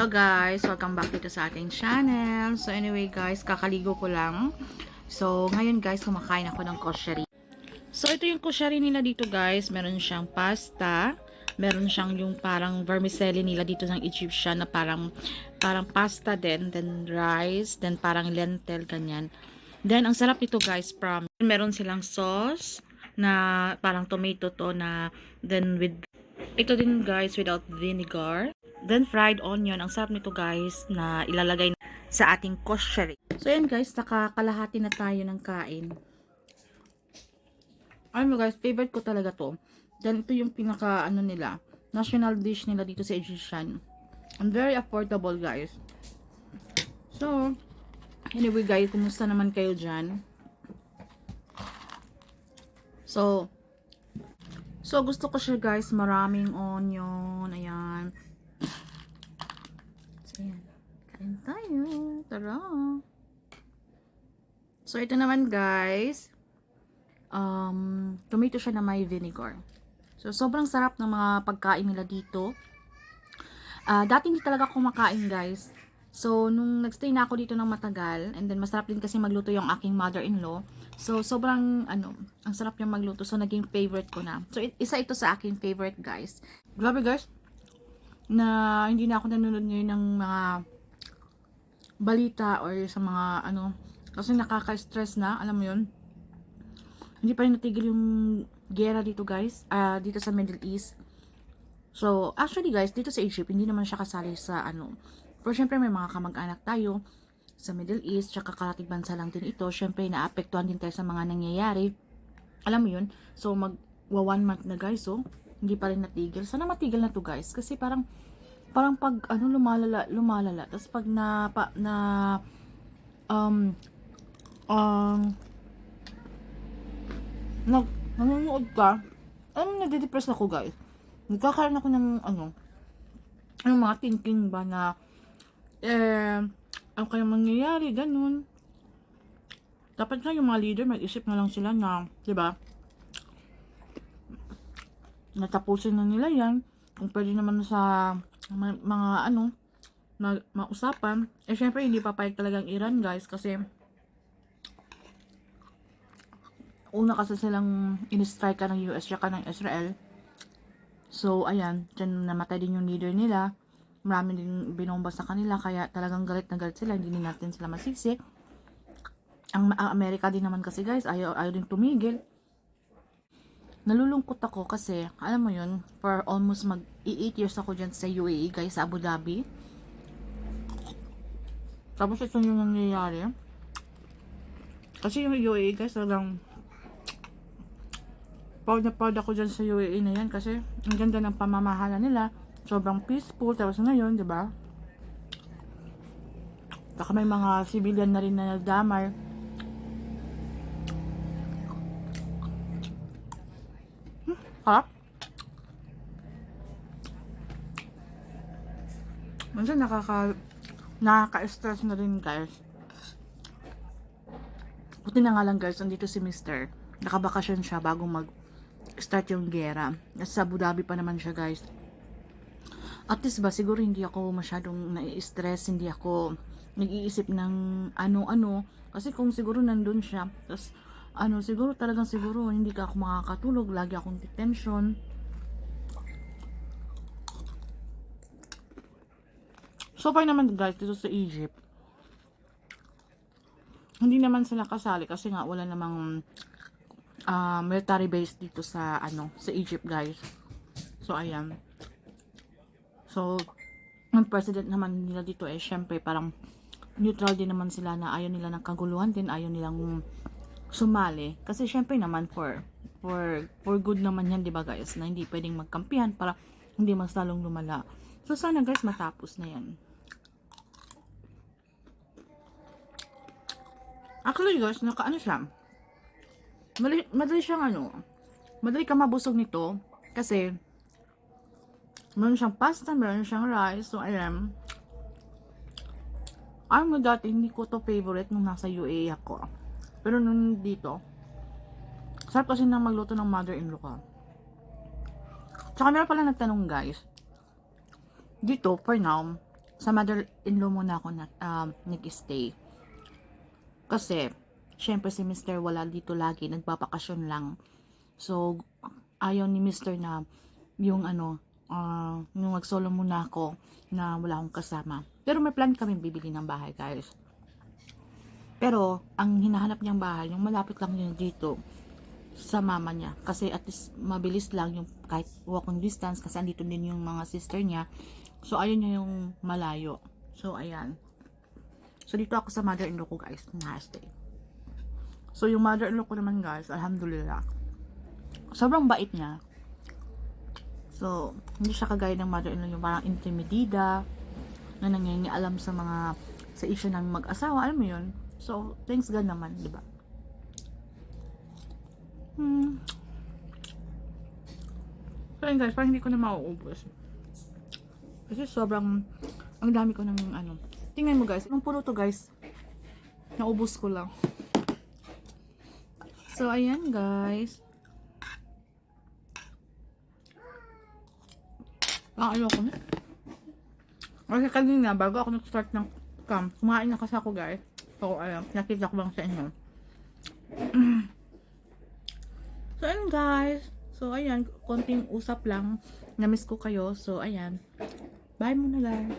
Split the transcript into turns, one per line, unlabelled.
Hello guys, welcome back dito sa ating channel. So anyway guys, kakaligo ko lang. So ngayon guys, kumakain ako ng koshari. So ito yung koshari nila dito guys. Meron siyang pasta, meron siyang yung parang vermicelli nila dito ng Egyptian na parang pasta din, then rice, then parang lentil ganyan. Then ang sarap nito guys, from meron silang sauce na parang tomato to na then with ito din guys without vinegar. Then fried onion. Ang sarap nito guys na ilalagay sa ating koshari. So yan guys, nakakalahati na tayo ng kain. Ano guys, favorite ko talaga to. Then ito yung pinaka ano nila, national dish nila dito sa Egyptian. And very affordable guys. So, anyway guys, kumusta naman kayo dyan? So gusto ko siya guys, maraming onion. Ayan. So, ayan. Kain tayo. Tara. So, ito naman guys. Tomato siya na may vinegar. So, sobrang sarap ng mga pagkain nila dito. Dati hindi talaga kumakain guys. So, nung nagstay na ako dito ng matagal, and then masarap din kasi magluto yung aking mother-in-law. So, sobrang, ang sarap yung magluto. So, naging favorite ko na. So, isa ito sa aking favorite guys. Grabe guys, na hindi na ako nanonood ngayon ng mga balita or sa mga, kasi nakaka-stress na, alam mo yun. Hindi pa rin natigil yung gera dito guys, dito sa Middle East. So, actually guys, dito sa Egypt, hindi naman siya kasali sa pero syempre may mga kamag-anak tayo sa Middle East, tsaka karatig bansa lang din ito. Syempre naapektuhan din tayo sa mga nangyayari. Alam mo yun? So magwa 1 month na guys, so hindi pa rin natigil. Sana matigil na to guys, kasi parang pag lumalala. Tapos pag nanonood ka, nade-depress ako guys. Nagkakaroon ako ng mga thinking ba na ano kaya mangyayari, ganun. Dapat nga yung mga leader mag-isip na lang sila na, di ba? Natapusin na nila yan. Kung pwede naman sa mga mausapan. Syempre hindi papayag talagang Iran guys, kasi una kasi silang in-strike ng US tsaka ng Israel. So ayan, dyan namatay din yung leader nila. Marami din binomba sa kanila, kaya talagang galit na galit sila. Hindi natin sila masisi. Ang Amerika din naman kasi guys, ayaw din tumigil. Nalulungkot ako kasi, alam mo yun, for almost mag 8 years ako dyan sa UAE guys, sa Abu Dhabi. Tapos ito yung nangyayari. Kasi yung UAE guys, talagang proud na proud ako dyan sa UAE na yan, kasi ang ganda ng pamamahala nila. Sobrang peaceful. Tapos ngayon, di ba? Saka may mga civilian na rin na nagdamay. Ha? Minsan nakaka-stress na rin guys. Buti na nga lang guys, nandito si Mr. Nakabakasyon siya bago mag-start yung gera. Sa Abu Dhabi pa naman siya guys. At least ba, siguro hindi ako masyadong nai-stress, hindi ako nag-iisip ng ano-ano. Kasi kung siguro nandun siya, tapos siguro hindi ka ako makakatulog, lagi akong detention. So far naman guys, dito sa Egypt, hindi naman sila kasali kasi nga wala namang military base dito sa sa Egypt guys. So ayan. So, ang president naman nila dito syempre parang neutral din naman sila, na ayaw nila ng kaguluhan din, ayaw nilang sumali. Kasi syempre naman for good naman yan, di ba guys, na hindi pwedeng magkampihan para hindi mas lalong lumala. So, sana guys matapos na yan. Actually guys, siya. Madali siyang madali ka mabusog nito kasi meron siyang pasta, meron siyang rice. So, ayan. Alam mo dati, hindi ko to favorite nung nasa UAE ako. Pero nung dito, sarap kasi na magluto ng mother-in-law ko. Tsaka meron pala nagtanong guys. Dito, for now, sa mother-in-law muna ako nag-stay. Kasi, syempre si Mr. wala dito lagi, nagbabakasyon lang. So, ayaw ni Mr. na yung nung mag-solo muna ako na wala akong kasama. Pero may plan kami bibili ng bahay, guys. Pero, ang hinahanap niyang bahay, yung malapit lang yun dito sa mama niya. Kasi at least mabilis lang yung kahit walking distance kasi andito din yung mga sister niya. So, ayun niya yung malayo. So, ayan. So, dito ako sa mother-in-law ko, guys, na-stay. So, yung mother-in-law ko naman, guys, alhamdulillah, sobrang bait niya. So, hindi siya kagaya ng mother-in-law yung parang intimidida, na nangyayang sa issue ng mag-asawa, alam mo yun? So, thanks God naman, di ba? So, yun guys, parang hindi ko na mauubos. Kasi sobrang, ang dami ko ng tingnan mo guys, anong puno to guys? Naubos ko lang. So, ayan guys. Ayoko na. Kasi kanina, bago ako nag-start ng cam, kumain na kasi ako guys. So, ayan, nakita ko lang sa inyo. So, ayan guys. So, ayan, konting usap lang. Namiss ko kayo. So, ayan. Bye muna guys.